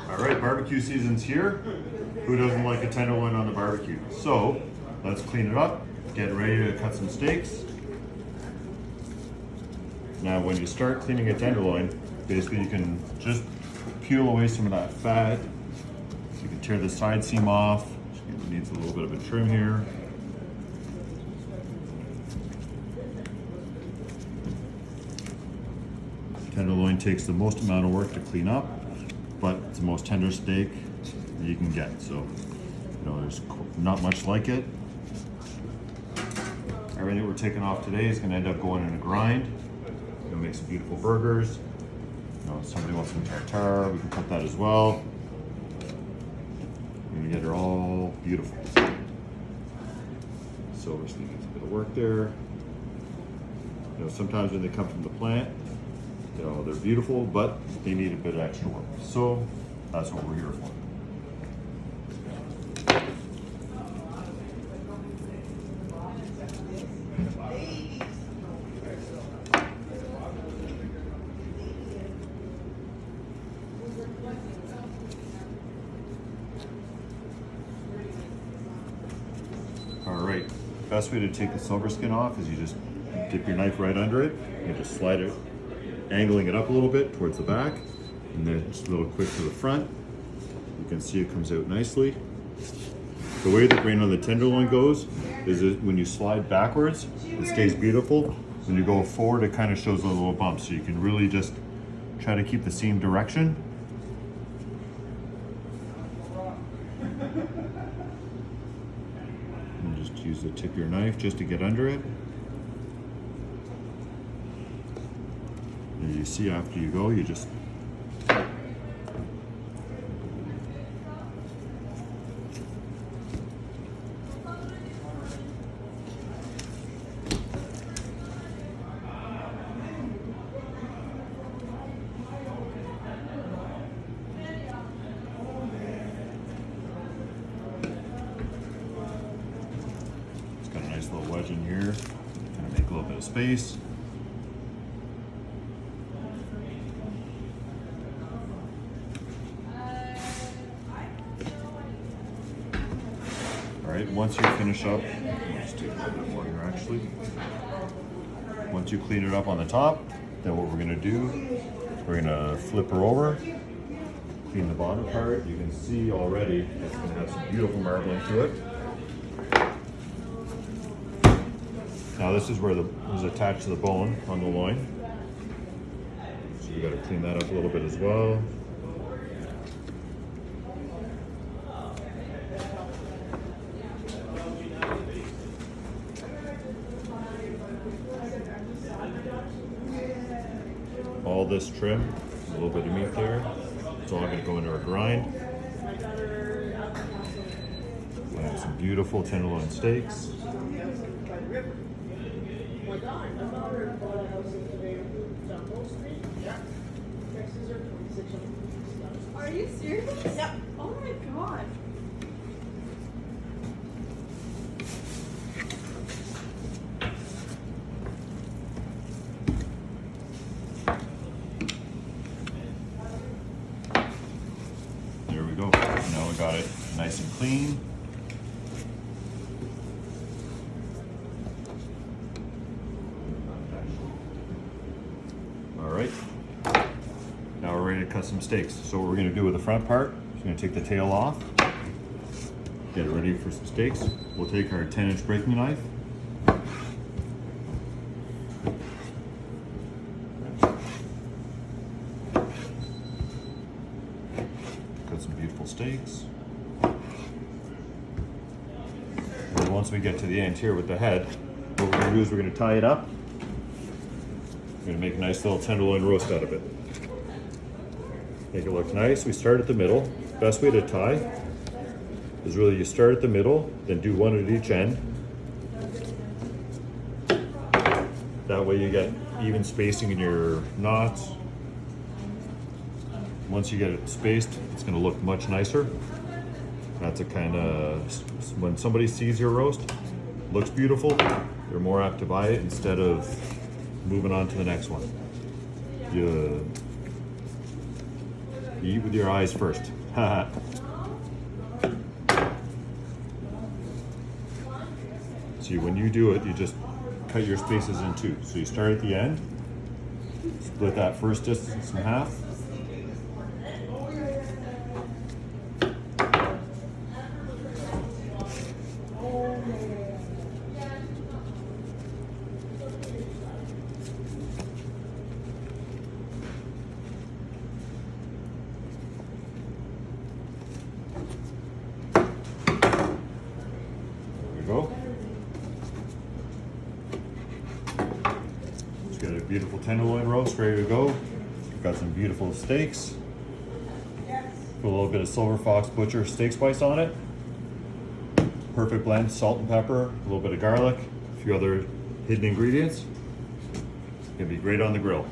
All right, barbecue season's here. Who doesn't like a tenderloin on the barbecue? So let's clean it up, get ready to cut some steaks. Now, when you start cleaning a tenderloin, basically you can just peel away some of that fat. You can tear the side seam off. It needs a little bit of a trim here. Tenderloin takes the most amount of work to clean up, but it's the most tender steak that you can get. So, there's not much like it. Everything that we're taking off today is going to end up going in a grind. It'll make some beautiful burgers. If somebody wants some tartare, we can cut that as well. We're going to get it all beautiful. Silver steak needs a bit of work there. Sometimes when they come from the plant, they're beautiful, but they need a bit of extra work. So that's what we're here for. All right, best way to take the silver skin off is you just dip your knife right under it and just slide it, angling it up a little bit towards the back, and then just a little quick to the front. You can see it comes out nicely. The way the grain on the tenderloin goes is that when you slide backwards, it stays beautiful. When you go forward, it kind of shows a little bump. So you can really just try to keep the same direction. And just use the tip of your knife just to get under it. And you see after you go, you just it's got a nice little wedge in here. Gonna make a little bit of space. Once you finish up, I'll just take a little bit more here actually. Once you clean it up on the top, then what we're gonna do, we're gonna flip her over, clean the bottom part. You can see already it's gonna have some beautiful marbling to it. Now this is where it was attached to the bone on the loin. So we gotta clean that up a little bit as well. All this trim, a little bit of meat there. It's all going to go into our grind. We have some beautiful tenderloin steaks. Are you serious? Yep. Oh my god. Go. Now we got it nice and clean. All right. Now we're ready to cut some steaks. So what we're going to do with the front part, we're going to take the tail off, get it ready for some steaks. We'll take our 10-inch breaking knife. Some beautiful steaks. And once we get to the end here with the head, what we're going to do is we're going to tie it up. We're going to make a nice little tenderloin roast out of it. Make it look nice. We start at the middle. Best way to tie is really you start at the middle, then do one at each end. That way you get even spacing in your knots. Once you get it spaced, it's going to look much nicer. That's a kind of, when somebody sees your roast, looks beautiful, they're more apt to buy it instead of moving on to the next one. You You eat with your eyes first. See, when you do it, you just cut your spaces in two. So you start at the end, split that first distance in half. There we go. Just got a beautiful tenderloin roast ready to go. We've got some beautiful steaks. Put a little bit of Silver Fox Butcher steak spice on it. Perfect blend, salt and pepper, a little bit of garlic, a few other hidden ingredients. It's gonna be great on the grill.